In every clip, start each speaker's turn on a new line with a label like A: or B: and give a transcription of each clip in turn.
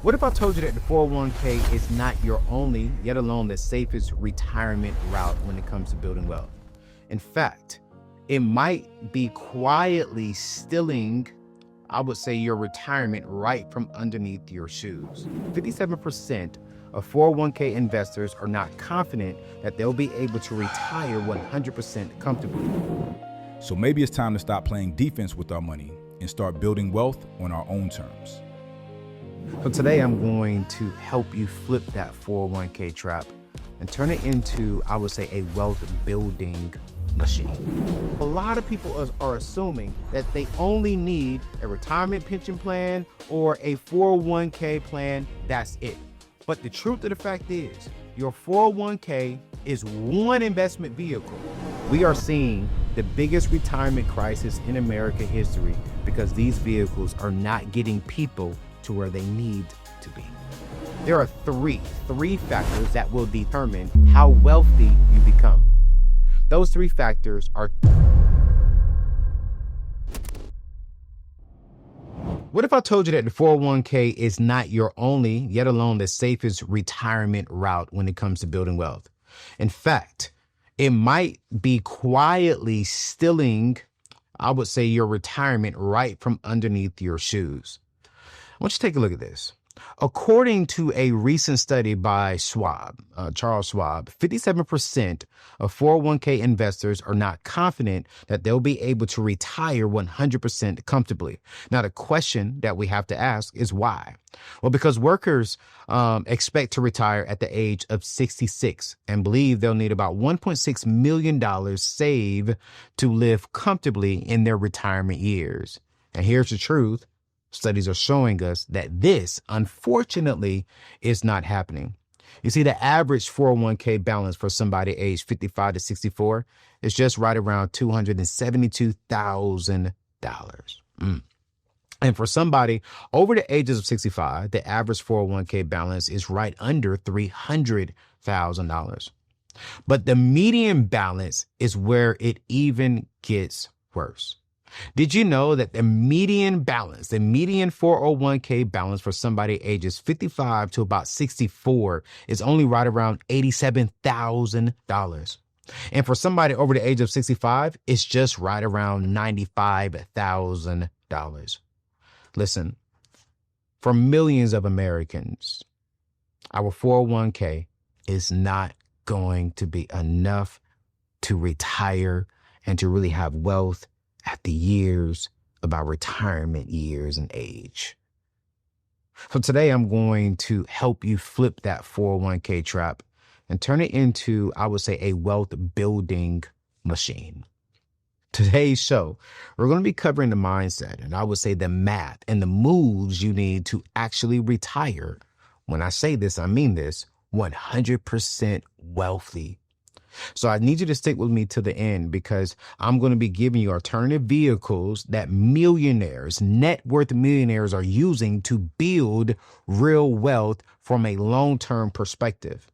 A: What if I told you that the 401k is not your only, yet alone the safest retirement route when it comes to building wealth? In fact, it might be quietly stealing, I would say, your retirement right from underneath your shoes. 57% of 401k investors are not confident that they'll be able to retire 100% comfortably.
B: So maybe it's time to stop playing defense with our money and start building wealth on our own terms.
A: So today I'm going to help you flip that 401k trap and turn it into, I would say, a wealth building machine. A lot of people are assuming that they only need a retirement pension plan or a 401k plan. That's it. But the truth of the fact is, your 401k is one investment vehicle. We are seeing the biggest retirement crisis in American history because these vehicles are not getting people to where they need to be. There are three factors that will determine how wealthy you become. Those three factors are: what if I told you that the 401k is not your only, yet alone the safest retirement route when it comes to building wealth? In fact, it might be quietly stealing, I would say, your retirement right from underneath your shoes. I want you to take a look at this. According to a recent study by Charles Schwab, 57% of 401k investors are not confident that they'll be able to retire 100% comfortably. Now, the question that we have to ask is why? Well, because workers expect to retire at the age of 66 and believe they'll need about $1.6 million saved to live comfortably in their retirement years. And here's the truth. Studies are showing us that this, unfortunately, is not happening. You see, the average 401k balance for somebody aged 55 to 64 is just right around $272,000. And for somebody over the ages of 65, the average 401k balance is right under $300,000. But the median balance is where it even gets worse. Did you know that the median 401k balance for somebody ages 55 to about 64 is only right around $87,000? And for somebody over the age of 65, it's just right around $95,000. Listen, for millions of Americans, our 401k is not going to be enough to retire and to really have wealth at the years of our retirement years and age. So today I'm going to help you flip that 401k trap and turn it into, I would say, a wealth building machine. Today's show, we're going to be covering the mindset and I would say the math and the moves you need to actually retire. When I say this, I mean this, 100% wealthy. So I need you to stick with me to the end because I'm going to be giving you alternative vehicles that millionaires, net worth millionaires are using to build real wealth from a long-term perspective.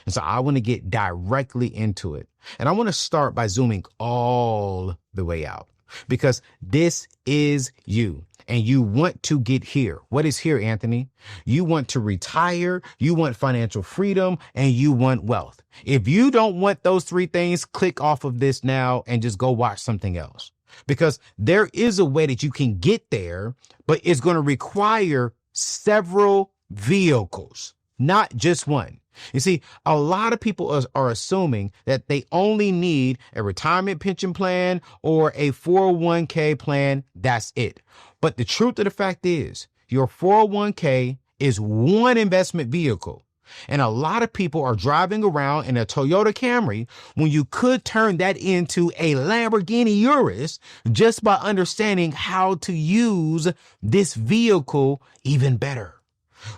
A: And so I want to get directly into it. And I want to start by zooming all the way out because this is you. And you want to get here. What is here, Anthony? You want to retire, you want financial freedom, and you want wealth. If you don't want those three things, click off of this now and just go watch something else. Because there is a way that you can get there, but it's going to require several vehicles, not just one. You see, a lot of people are assuming that they only need a retirement pension plan or a 401k plan. That's it. But the truth of the fact is, your 401k is one investment vehicle. And a lot of people are driving around in a Toyota Camry when you could turn that into a Lamborghini Urus just by understanding how to use this vehicle even better.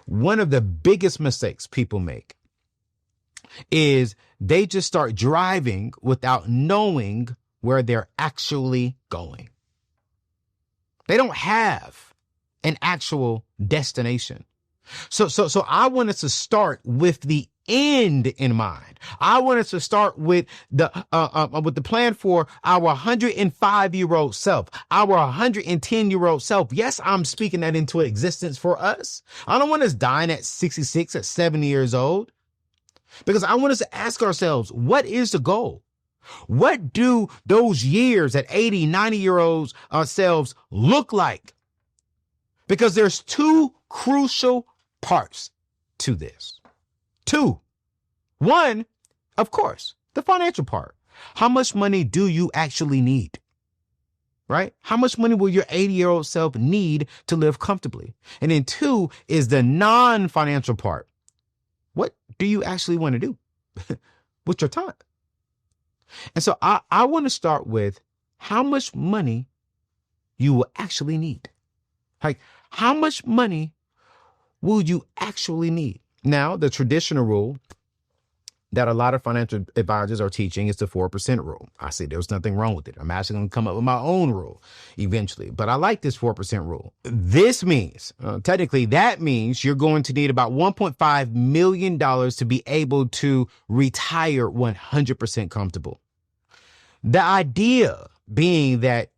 A: One of the biggest mistakes people make is they just start driving without knowing where they're actually going. They don't have an actual destination. So I want us to start with the end in mind. I want us to start with the plan for our 105-year-old self, our 110-year-old self. Yes, I'm speaking that into existence for us. I don't want us dying at 66, at 70 years old, because I want us to ask ourselves, what is the goal? What do those years at 80, 90-year-olds ourselves look like? Because there's two crucial parts to this. Two. One, of course, the financial part. How much money do you actually need? Right? How much money will your 80-year-old self need to live comfortably? And then two is the non-financial part. What do you actually want to do with your time? And so I want to start with how much money you will actually need. Like, how much money will you actually need? Now, the traditional rule that a lot of financial advisors are teaching is the 4% rule. I say there's nothing wrong with it. I'm actually going to come up with my own rule eventually, but I like this 4% rule. This means, technically, that means you're going to need about $1.5 million to be able to retire 100% comfortable. The idea being that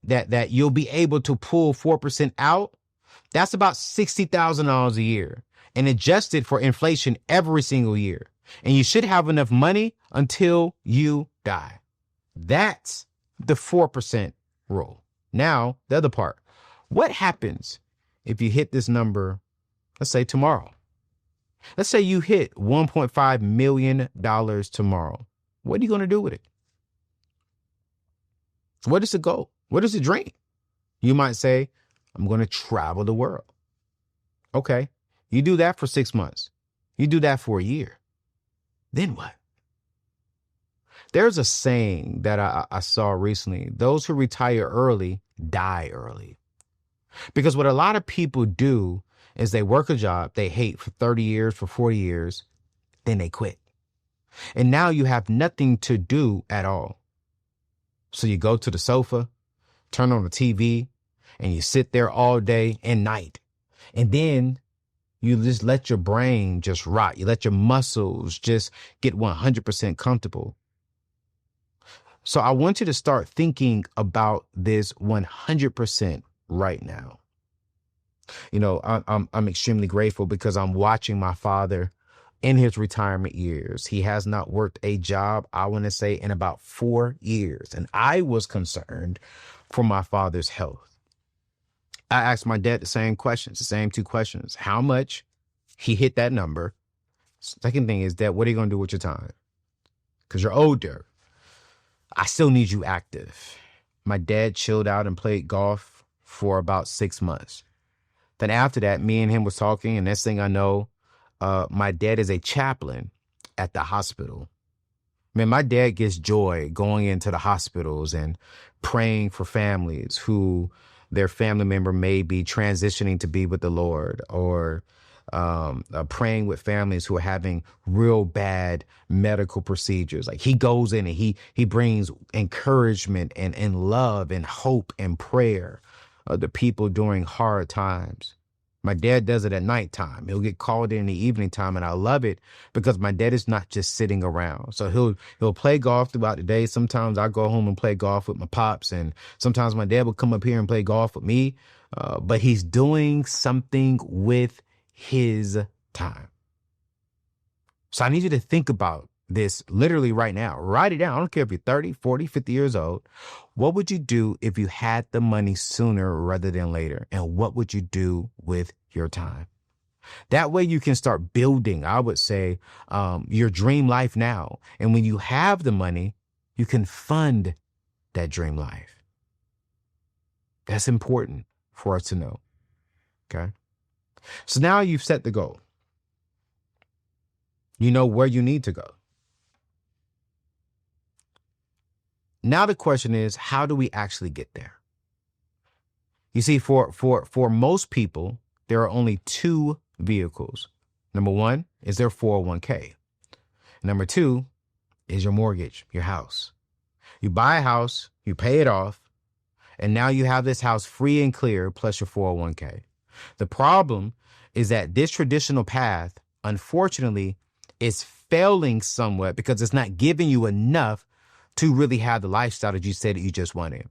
A: you'll be able to pull 4% out, that's about $60,000 a year and adjusted for inflation every single year. And you should have enough money until you die. That's the 4% rule. Now, the other part. What happens if you hit this number, let's say tomorrow? Let's say you hit $1.5 million tomorrow. What are you going to do with it? What is the goal? What is the dream? You might say, I'm going to travel the world. Okay. You do that for 6 months. You do that for a year. Then what? There's a saying that I saw recently. Those who retire early die early. Because what a lot of people do is they work a job they hate for 30 years, for 40 years, then they quit. And now you have nothing to do at all. So you go to the sofa, turn on the TV, and you sit there all day and night. And then you just let your brain just rot. You let your muscles just get 100% comfortable. So I want you to start thinking about this 100% right now. You know, I'm extremely grateful because I'm watching my father in his retirement years. He has not worked a job, I want to say, in about 4 years. And I was concerned for my father's health. I asked my dad the same questions, the same two questions. How much? He hit that number. Second thing is, Dad, what are you going to do with your time? Because you're older. I still need you active. My dad chilled out and played golf for about 6 months. Then after that, me and him was talking, and next thing I know, my dad is a chaplain at the hospital. Man, my dad gets joy going into the hospitals and praying for families who their family member may be transitioning to be with the Lord, or praying with families who are having real bad medical procedures. Like, he goes in and he brings encouragement and love and hope and prayer to people during hard times. My dad does it at nighttime. He'll get called in the evening time, and I love it because my dad is not just sitting around. So he'll play golf throughout the day. Sometimes I go home and play golf with my pops, and sometimes my dad will come up here and play golf with me. But he's doing something with his time. So I need you to think about this literally right now. Write it down. I don't care if you're 30, 40, 50 years old. What would you do if you had the money sooner rather than later? And what would you do with your time? That way you can start building, I would say, your dream life now. And when you have the money, you can fund that dream life. That's important for us to know. Okay. So now you've set the goal. You know where you need to go. Now the question is, how do we actually get there? You see, for most people, there are only two vehicles. Number one is their 401k. Number two is your mortgage, your house. You buy a house, you pay it off, and now you have this house free and clear plus your 401k. The problem is that this traditional path, unfortunately, is failing somewhat because it's not giving you enough to really have the lifestyle that you said that you just wanted.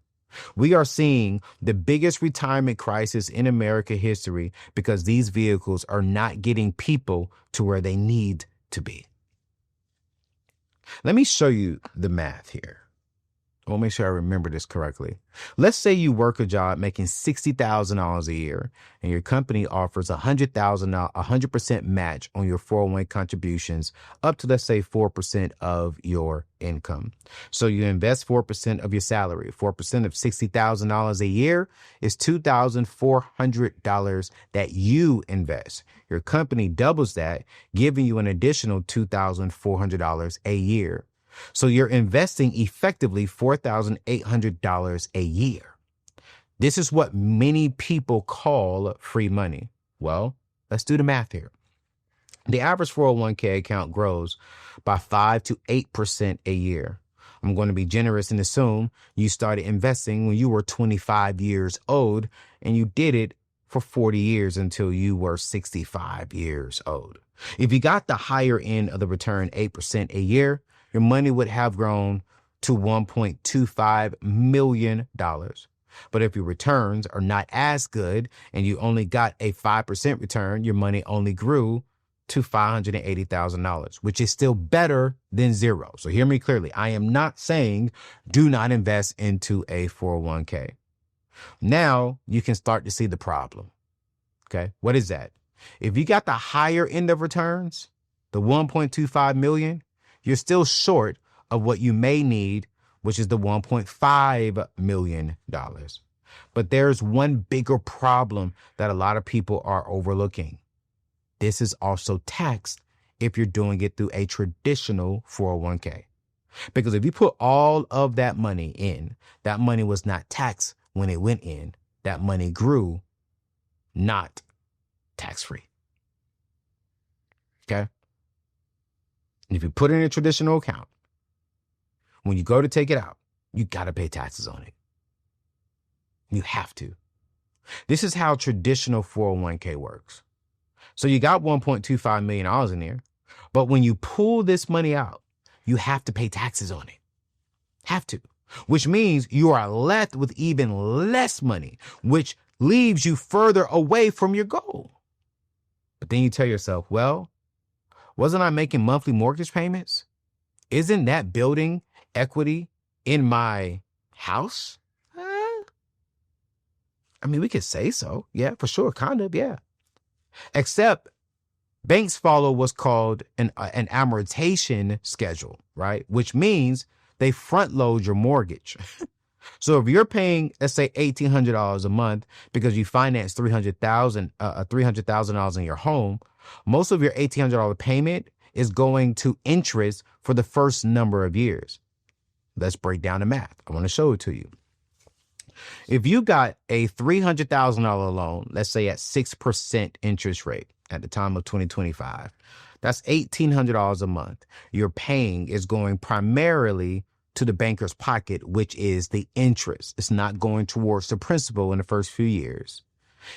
A: We are seeing the biggest retirement crisis in American history because these vehicles are not getting people to where they need to be. Let me show you the math here. I want to make sure I remember this correctly. Let's say you work a job making $60,000 a year and your company offers $100,000, 100% match on your 401k contributions up to, let's say, 4% of your income. So you invest 4% of your salary. 4% of $60,000 a year is $2,400 that you invest. Your company doubles that, giving you an additional $2,400 a year. So you're investing effectively $4,800 a year. This is what many people call free money. Well, let's do the math here. The average 401k account grows by 5 to 8% a year. I'm going to be generous and assume you started investing when you were 25 years old and you did it for 40 years until you were 65 years old. If you got the higher end of the return, 8% a year, your money would have grown to $1.25 million. But if your returns are not as good and you only got a 5% return, your money only grew to $580,000, which is still better than zero. So hear me clearly. I am not saying do not invest into a 401k. Now you can start to see the problem. Okay. What is that? If you got the higher end of returns, the 1.25 million, you're still short of what you may need, which is the $1.5 million. But there's one bigger problem that a lot of people are overlooking. This is also taxed if you're doing it through a traditional 401k. Because if you put all of that money in, that money was not taxed when it went in. That money grew, not tax-free. Okay? If you put it in a traditional account, when you go to take it out, you got to pay taxes on it. You have to. This is how traditional 401k works. So you got $1.25 million in there, but when you pull this money out, you have to pay taxes on it. Have to. Which means you are left with even less money, which leaves you further away from your goal. But then you tell yourself, well, wasn't I making monthly mortgage payments? Isn't that building equity in my house? I mean, we could say so. Yeah, for sure. Kind of. Yeah. Except banks follow what's called an amortization schedule, right? Which means they front load your mortgage. So if you're paying, let's say $1,800 a month because you finance $300,000 in your home, most of your $1,800 payment is going to interest for the first number of years. Let's break down the math. I want to show it to you. If you got a $300,000 loan, let's say at 6% interest rate at the time of 2025, that's $1,800 a month. Your paying is going primarily to the banker's pocket, which is the interest. It's not going towards the principal in the first few years.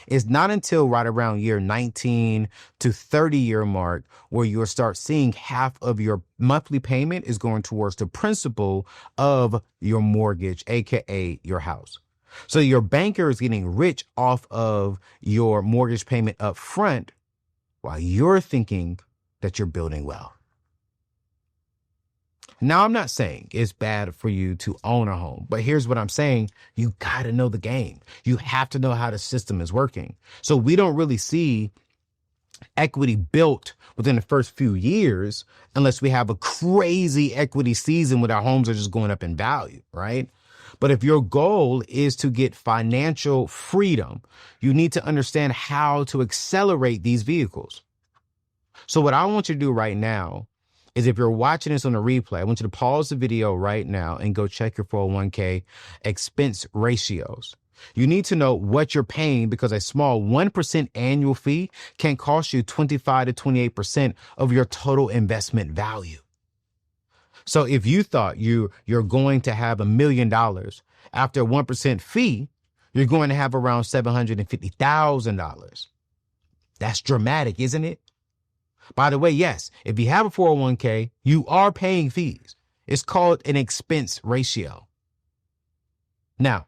A: It's not until right around year 19 to 30 year mark where you'll start seeing half of your monthly payment is going towards the principal of your mortgage, aka your house. So your banker is getting rich off of your mortgage payment up front while you're thinking that you're building wealth. Now, I'm not saying it's bad for you to own a home, but here's what I'm saying. You got to know the game. You have to know how the system is working. So we don't really see equity built within the first few years unless we have a crazy equity season where our homes are just going up in value, right? But if your goal is to get financial freedom, you need to understand how to accelerate these vehicles. So what I want you to do right now is if you're watching this on a replay, I want you to pause the video right now and go check your 401k expense ratios. You need to know what you're paying because a small 1% annual fee can cost you 25 to 28% of your total investment value. So if you thought you're going to have $1 million after a 1% fee, you're going to have around $750,000. That's dramatic, isn't it? By the way, yes, if you have a 401k, you are paying fees. It's called an expense ratio. Now,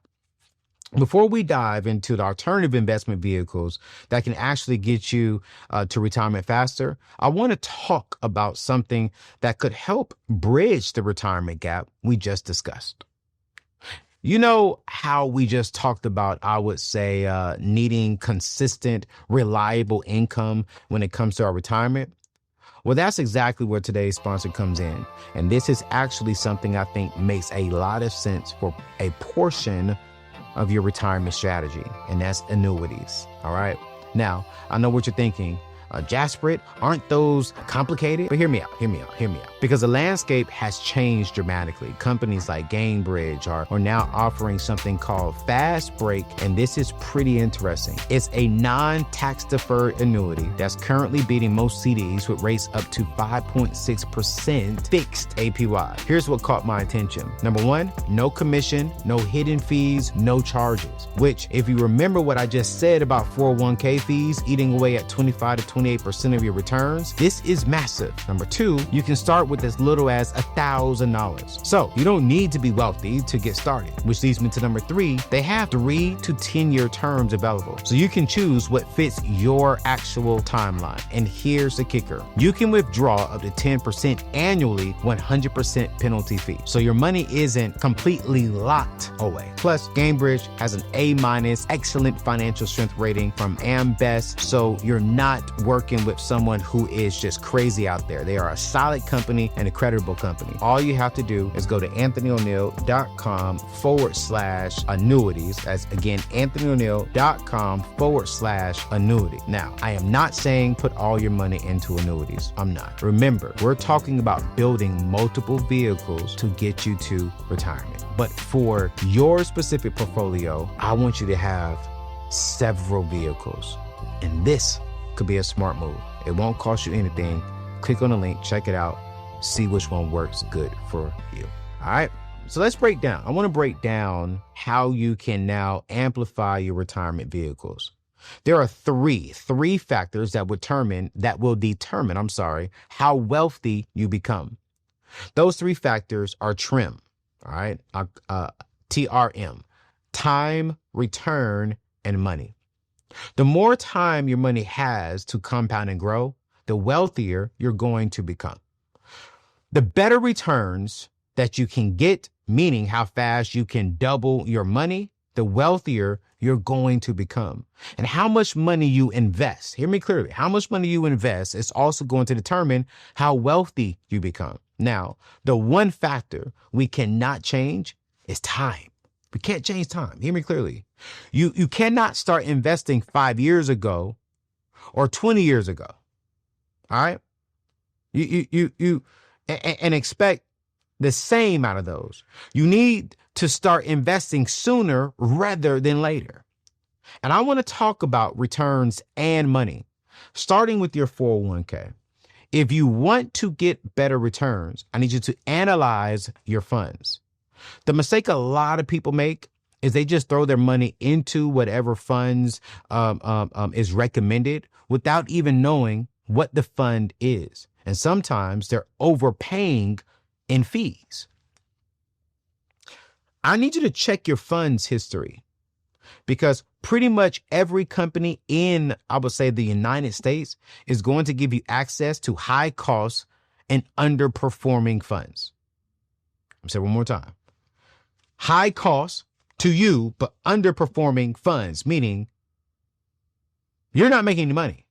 A: before we dive into the alternative investment vehicles that can actually get you to retirement faster, I want to talk about something that could help bridge the retirement gap we just discussed. You know how we just talked about, I would say, needing consistent, reliable income when it comes to our retirement? Well, that's exactly where today's sponsor comes in. And this is actually something I think makes a lot of sense for a portion of your retirement strategy, and that's annuities. All right. Now, I know what you're thinking. Jasper, aren't those complicated? But hear me out. Because the landscape has changed dramatically. Companies like Gainbridge are now offering something called Fast Break, and this is pretty interesting. It's a non-tax deferred annuity that's currently beating most CDs with rates up to 5.6% fixed APY. Here's what caught my attention. Number one, no commission, no hidden fees, no charges, which if you remember what I just said about 401k fees eating away at 25 to 28% of your returns, this is massive. Number two, you can start with as little as $1,000. So you don't need to be wealthy to get started, which leads me to number three. They have 3 to 10 year terms available. So you can choose what fits your actual timeline. And here's the kicker. You can withdraw up to 10% annually, 100% penalty free. So your money isn't completely locked away. Plus, Gainbridge has an A- excellent financial strength rating from AM Best. So you're not working with someone who is just crazy out there. They are a solid company and a creditable company. All you have to do is go to anthonyoneil.com/annuities. That's again, anthonyoneil.com/annuity. Now, I am not saying put all your money into annuities. I'm not. Remember, we're talking about building multiple vehicles to get you to retirement. But for your specific portfolio, I want you to have several vehicles. And this could be a smart move. It won't cost you anything. Click on the link, check it out, see which one works good for you. All right. So let's break down. I want to break down how you can now amplify your retirement vehicles. There are three factors that will determine how wealthy you become. Those 3 factors are TRIM. All right. TRM, time, return, and money. The more time your money has to compound and grow, the wealthier you're going to become. The better returns that you can get, meaning how fast you can double your money, the wealthier you're going to become. And how much money you invest, hear me clearly, how much money you invest is also going to determine how wealthy you become. Now, the one factor we cannot change is time. We can't change time. Hear me clearly. You cannot start investing 5 years ago or 20 years ago. All right. You expect the same out of those. You need to start investing sooner rather than later. And I want to talk about returns and money, starting with your 401k. If you want to get better returns, I need you to analyze your funds. The mistake a lot of people make is they just throw their money into whatever funds is recommended without even knowing what the fund is. And sometimes they're overpaying in fees. I need you to check your fund's history because pretty much every company in, I would say, the United States is going to give you access to high cost and underperforming funds. I'll say it one more time. High cost to you, but underperforming funds, meaning you're not making any money.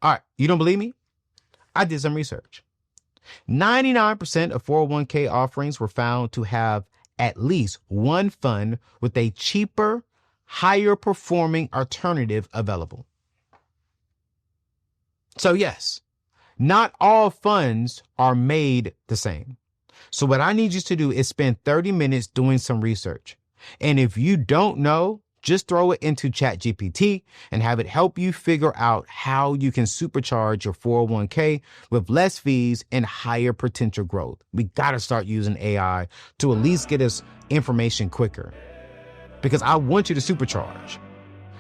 A: All right. You don't believe me? I did some research. 99% of 401k offerings were found to have at least one fund with a cheaper, higher performing alternative available. So yes, not all funds are made the same. So what I need you to do is spend 30 minutes doing some research. And if you don't know, just throw it into ChatGPT and have it help you figure out how you can supercharge your 401k with less fees and higher potential growth. We got to start using AI to at least get us information quicker because I want you to supercharge.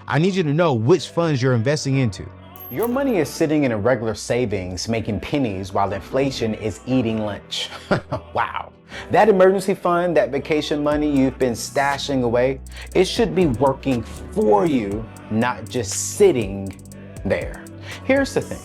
A: I need you to know which funds you're investing into. Your money is sitting in a regular savings, making pennies while inflation is eating lunch. Wow. That emergency fund, that vacation money you've been stashing away, it should be working for you, not just sitting there. Here's the thing.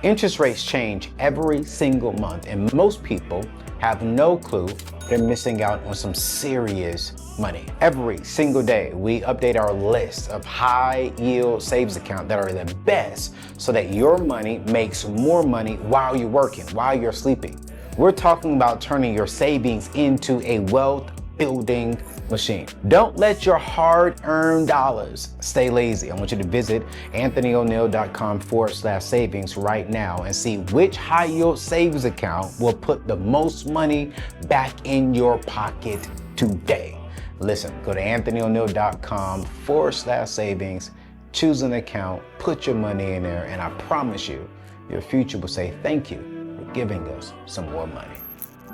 A: Interest rates change every single month, and most people have no clue they're missing out on some serious money. Every single day, we update our list of high yield savings accounts that are the best so that your money makes more money while you're working, while you're sleeping. We're talking about turning your savings into a wealth building machine. Don't let your hard-earned dollars stay lazy. I want you to visit anthonyoneil.com/savings right now and see which high yield savings account will put the most money back in your pocket today. Listen, go to anthonyoneil.com/savings, choose an account, put your money in there, and I promise you, your future will say thank you for giving us some more money.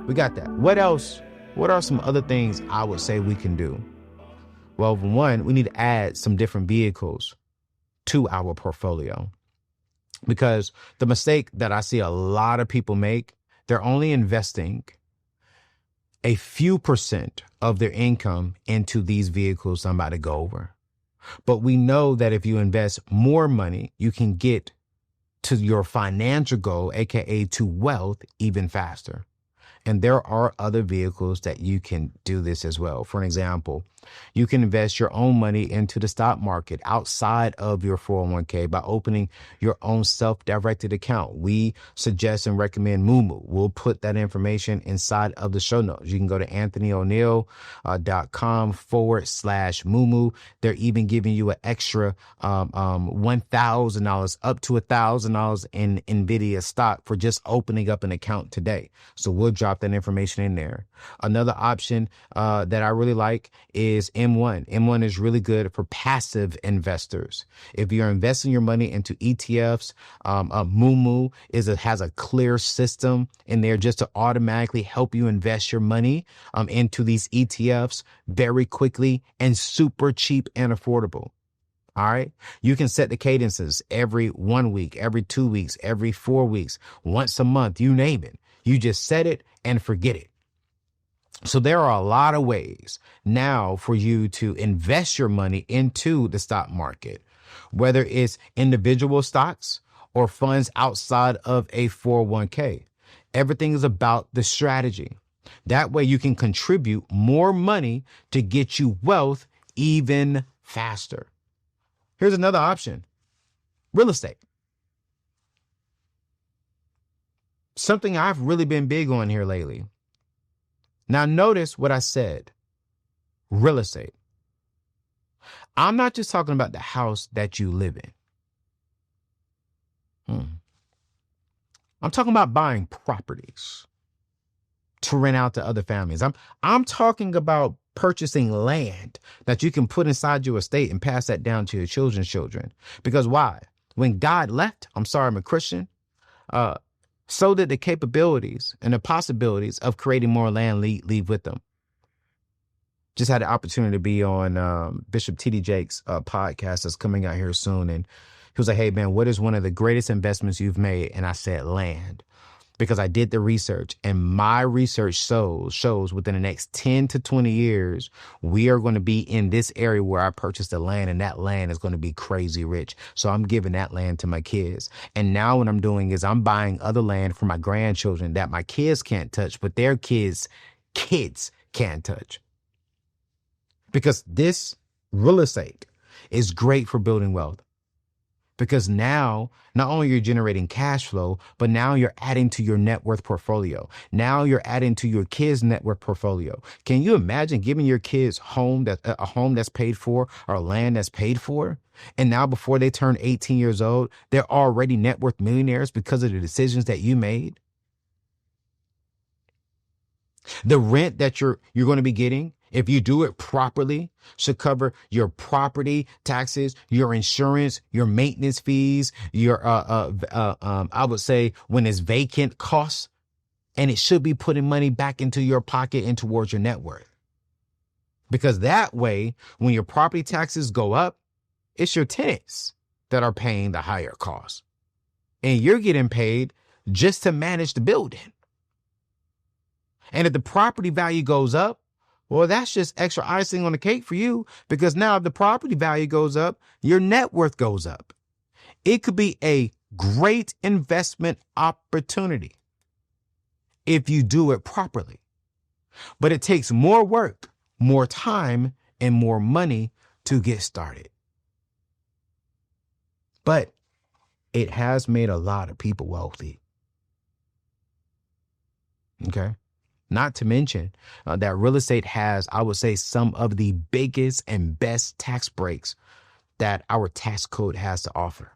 A: We got that. What else? What are some other things I would say we can do? Well, one, we need to add some different vehicles to our portfolio, because the mistake that I see a lot of people make, they're only investing a few percent of their income into these vehicles I'm about to go over. But we know that if you invest more money, you can get to your financial goal, aka to wealth, even faster. And there are other vehicles that you can do this as well. For an example, you can invest your own money into the stock market outside of your 401k by opening your own self-directed account. We suggest and recommend Moomoo. We'll put that information inside of the show notes. You can go to anthonyoneil.com/Moomoo. They're even giving you an extra $1,000 up to $1,000 in Nvidia stock for just opening up an account today. So we'll drop that information in there. Another option that I really like is M1. M1 is really good for passive investors. If you're investing your money into ETFs, Moomoo has a clear system in there just to automatically help you invest your money into these ETFs very quickly and super cheap and affordable. All right. You can set the cadences every 1 week, every 2 weeks, every 4 weeks, once a month, you name it. You just set it and forget it. So there are a lot of ways now for you to invest your money into the stock market, whether it's individual stocks or funds outside of a 401k. Everything is about the strategy. That way you can contribute more money to get you wealth even faster. Here's another option: real estate. Something I've really been big on here lately. Now, notice what I said: real estate. I'm not just talking about the house that you live in. I'm talking about buying properties to rent out to other families. I'm talking about purchasing land that you can put inside your estate and pass that down to your children's children. Because why? When God left, I'm sorry, I'm a Christian, so did the capabilities and the possibilities of creating more land leave with them. Just had the opportunity to be on Bishop T.D. Jake's podcast that's coming out here soon. And he was like, hey, man, what is one of the greatest investments you've made? And I said land, because I did the research, and my research shows within the next 10 to 20 years, we are going to be in this area where I purchased the land, and that land is going to be crazy rich. So I'm giving that land to my kids. And now what I'm doing is I'm buying other land for my grandchildren that my kids can't touch, but their kids can't touch. Because this real estate is great for building wealth. Because now, not only you're generating cash flow, but now you're adding to your net worth portfolio. Now you're adding to your kids' net worth portfolio. Can you imagine giving your kids a home that's paid for, or land that's paid for? And now before they turn 18 years old, they're already net worth millionaires because of the decisions that you made? The rent that you're going to be getting, if you do it properly, should cover your property taxes, your insurance, your maintenance fees, your I would say when it's vacant costs, and it should be putting money back into your pocket and towards your net worth. Because that way, when your property taxes go up, it's your tenants that are paying the higher cost. And you're getting paid just to manage the building. And if the property value goes up, well, that's just extra icing on the cake for you, because now if the property value goes up, your net worth goes up. It could be a great investment opportunity if you do it properly. But it takes more work, more time, and more money to get started. But it has made a lot of people wealthy. Okay. Not to mention that real estate has, I would say, some of the biggest and best tax breaks that our tax code has to offer.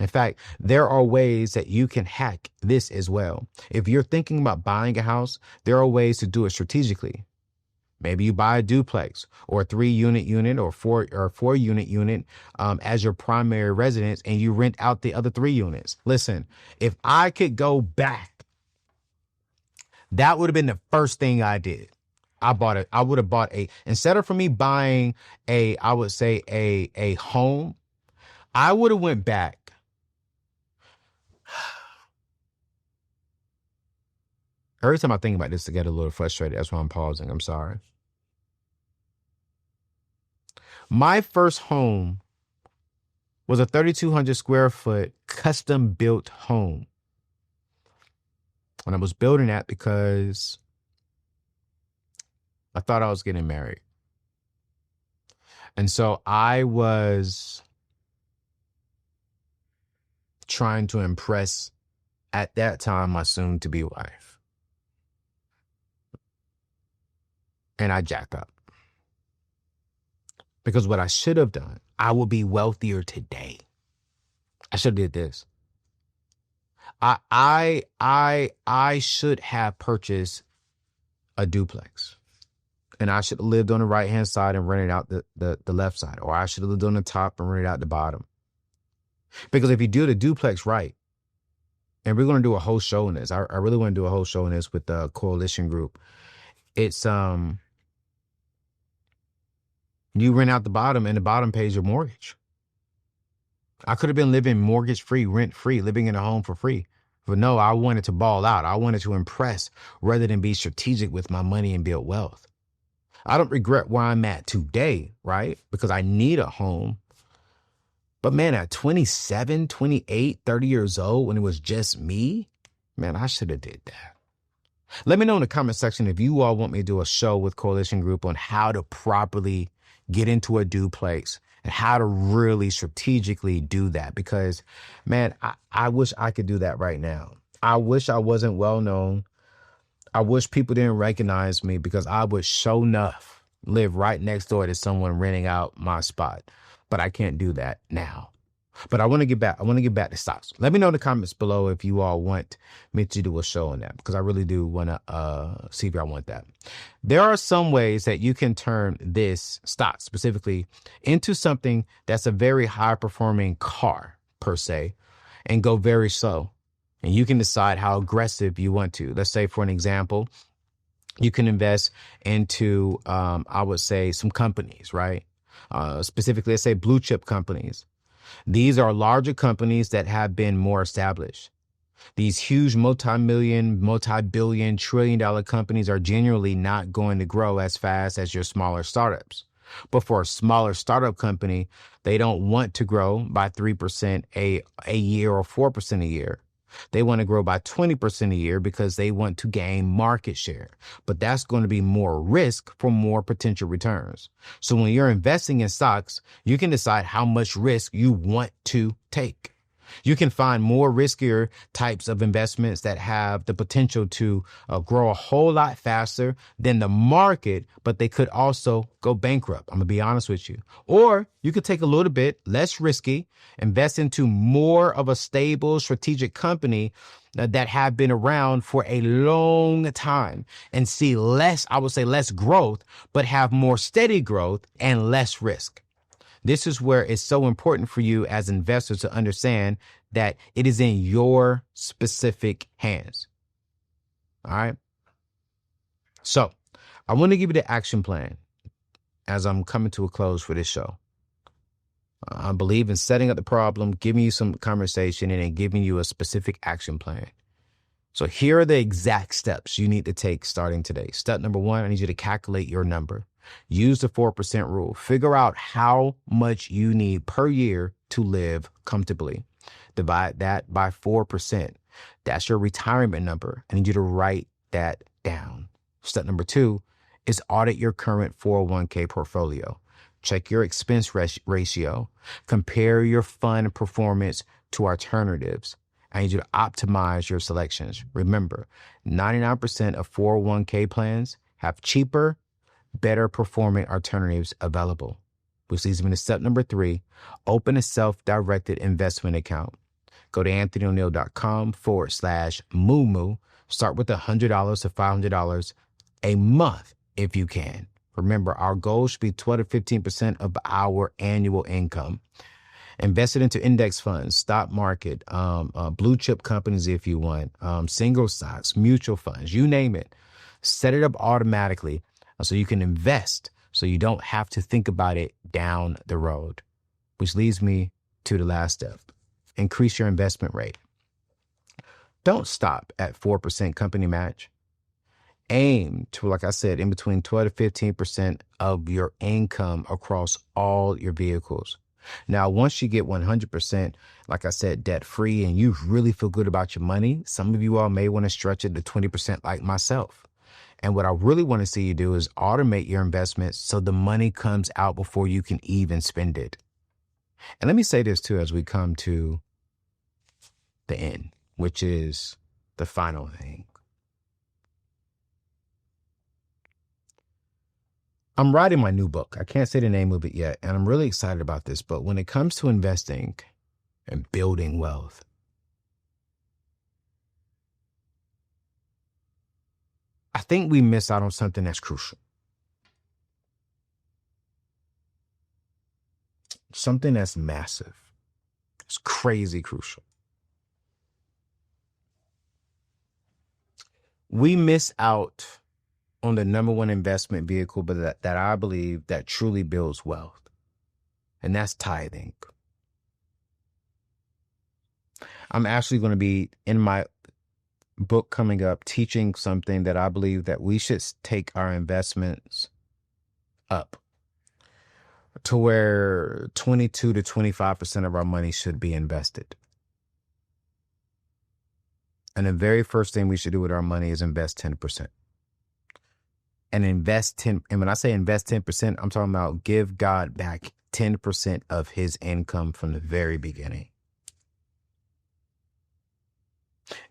A: In fact, there are ways that you can hack this as well. If you're thinking about buying a house, there are ways to do it strategically. Maybe you buy a duplex or a 3-unit unit or 4-unit unit as your primary residence, and you rent out the other 3 units. Listen, if I could go back, that would have been the first thing I did. I would have bought instead of for me buying I would say a home, I would have went back. Every time I think about this, I get a little frustrated. That's why I'm pausing. I'm sorry. My first home was a 3,200 square foot custom built home. And I was building that because I thought I was getting married. And so I was trying to impress, at that time, my soon-to-be wife. And I jacked up. Because what I should have done, I would be wealthier today. I should have did this. I should have purchased a duplex. And I should have lived on the right-hand side and rented out the left side. Or I should have lived on the top and rented out the bottom. Because if you do the duplex right, and we're going to do a whole show on this. I really want to do a whole show on this with the coalition group. It's, you rent out the bottom and the bottom pays your mortgage. I could have been living mortgage-free, rent-free, living in a home for free. But no, I wanted to ball out. I wanted to impress rather than be strategic with my money and build wealth. I don't regret where I'm at today, right? Because I need a home. But man, at 27, 28, 30 years old, when it was just me, man, I should have did that. Let me know in the comment section if you all want me to do a show with Coalition Group on how to properly get into a duplex and how to really strategically do that. Because, man, I wish I could do that right now. I wish I wasn't well known. I wish people didn't recognize me, because I would sure enough live right next door to someone renting out my spot. But I can't do that now. But I want to get back. I want to get back to stocks. Let me know in the comments below if you all want me to do a show on that, because I really do want to see if y'all want that. There are some ways that you can turn this stock specifically into something that's a very high performing car per se, and go very slow. And you can decide how aggressive you want to. Let's say, for an example, you can invest into, I would say, some companies, right? Specifically, let's say blue chip companies. These are larger companies that have been more established. These huge multi-million, multi-billion, trillion-dollar companies are generally not going to grow as fast as your smaller startups. But for a smaller startup company, they don't want to grow by 3% a year or 4% a year. They want to grow by 20% a year because they want to gain market share. But that's going to be more risk for more potential returns. So when you're investing in stocks, you can decide how much risk you want to take. You can find more riskier types of investments that have the potential to grow a whole lot faster than the market, but they could also go bankrupt. I'm going to be honest with you. Or you could take a little bit less risky, invest into more of a stable strategic company that have been around for a long time and see less, I would say less growth, but have more steady growth and less risk. This is where it's so important for you as investors to understand that it is in your specific hands. All right. So I want to give you the action plan as I'm coming to a close for this show. I believe in setting up the problem, giving you some conversation, and then giving you a specific action plan. So here are the exact steps you need to take starting today. Step number one, I need you to calculate your number. Use the 4% rule. Figure out how much you need per year to live comfortably. Divide that by 4%. That's your retirement number. I need you to write that down. Step number two is audit your current 401k portfolio. Check your expense ratio. Compare your fund performance to alternatives. I need you to optimize your selections. Remember, 99% of 401k plans have cheaper, better performing alternatives available. Which leads me to step number three, open a self-directed investment account. Go to anthonyoneil.com/moo. Start with $100 to $500 a month if you can. Remember, our goal should be 12 to 15% of our annual income. Invest it into index funds, stock market, blue chip companies if you want, single stocks, mutual funds, you name it. Set it up automatically so you can invest so you don't have to think about it down the road. Which leads me to the last step. Increase your investment rate. Don't stop at 4% company match. Aim to, like I said, in between 12 to 15% of your income across all your vehicles. Now, once you get 100%, like I said, debt free, and you really feel good about your money, some of you all may want to stretch it to 20% like myself. And what I really want to see you do is automate your investments so the money comes out before you can even spend it. And let me say this too, as we come to the end, which is the final thing. I'm writing my new book. I can't say the name of it yet, and I'm really excited about this. But when it comes to investing and building wealth, I think we miss out on something that's crucial. Something that's massive. It's crazy crucial. We miss out on the number one investment vehicle, but that I believe that truly builds wealth. And that's tithing. I'm actually going to be in my book coming up teaching something that I believe that we should take our investments up to where 22 to 25% of our money should be invested. And the very first thing we should do with our money is invest 10%. And invest 10. And when I say invest 10%, I'm talking about give God back 10% of his income from the very beginning.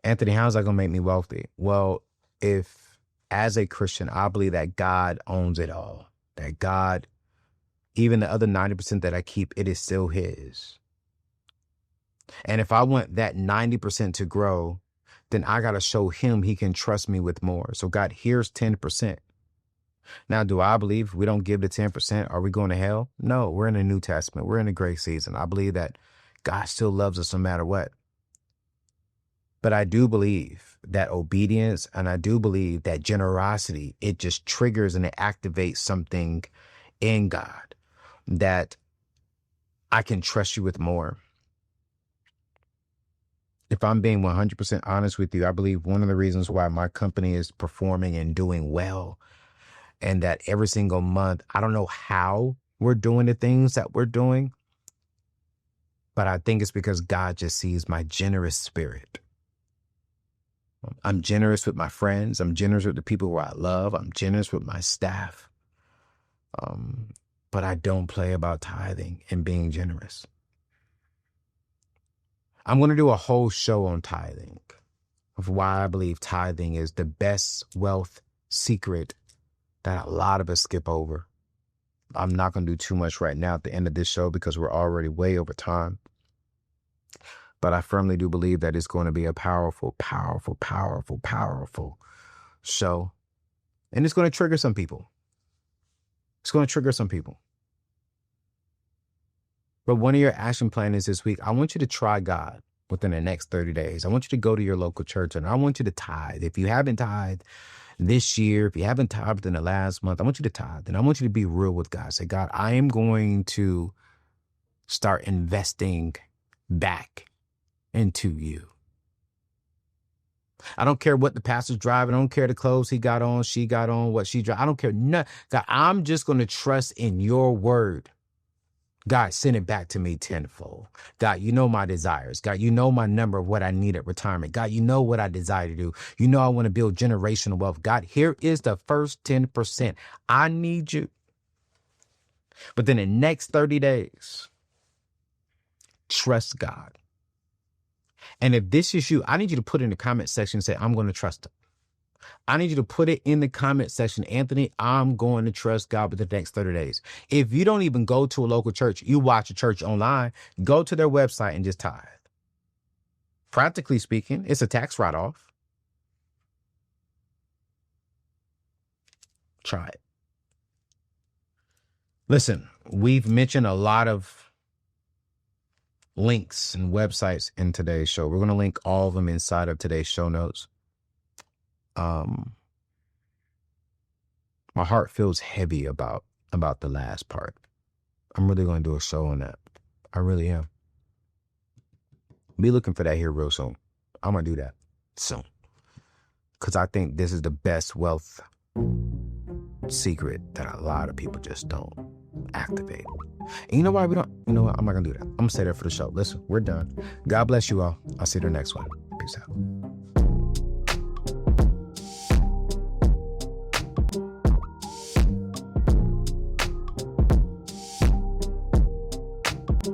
A: Anthony, how's that going to make me wealthy? Well, if as a Christian, I believe that God owns it all, that God, even the other 90% that I keep, it is still his. And if I want that 90% to grow, then I got to show him he can trust me with more. So God, here's 10%. Now, do I believe if we don't give the 10%, are we going to hell? No, we're in the New Testament. We're in a great season. I believe that God still loves us no matter what. But I do believe that obedience, and I do believe that generosity, it just triggers and it activates something in God that I can trust you with more. If I'm being 100% honest with you, I believe one of the reasons why my company is performing and doing well, and that every single month, I don't know how we're doing the things that we're doing, but I think it's because God just sees my generous spirit. I'm generous with my friends. I'm generous with the people who I love. I'm generous with my staff. But I don't play about tithing and being generous. I'm going to do a whole show on tithing, of why I believe tithing is the best wealth secret that a lot of us skip over. I'm not going to do too much right now at the end of this show because we're already way over time. But I firmly do believe that it's going to be a powerful, powerful, powerful, powerful show. And it's going to trigger some people. It's going to trigger some people. But one of your action plans this week, I want you to try God within the next 30 days. I want you to go to your local church and I want you to tithe. If you haven't tithed this year, if you haven't tithed in the last month, I want you to tithe. And I want you to be real with God. Say, God, I am going to start investing back into you. I don't care what the pastor's driving. I don't care the clothes he got on, she got on, what she drive. I don't care. No, God, I'm just going to trust in your word. God, send it back to me tenfold. God, you know my desires. God, you know my number of what I need at retirement. God, you know what I desire to do. You know I want to build generational wealth. God, here is the first 10%. I need you. But then the next 30 days, trust God. And if this is you, I need you to put in the comment section and say, I'm going to trust him. I need you to put it in the comment section. Anthony, I'm going to trust God with the next 30 days. If you don't even go to a local church, you watch a church online, go to their website and just tithe. Practically speaking, it's a tax write-off. Try it. Listen, we've mentioned a lot of links and websites in today's show. We're going to link all of them inside of today's show notes. My heart feels heavy about the last part. I'm really going to do a show on that. I really am. Be looking for that here real soon. I'm going to do that soon. Because I think this is the best wealth secret that a lot of people just don't activate. And you know why we don't? You know what? I'm not going to do that. I'm going to say that for the show. Listen, we're done. God bless you all. I'll see you in the next one. Peace out.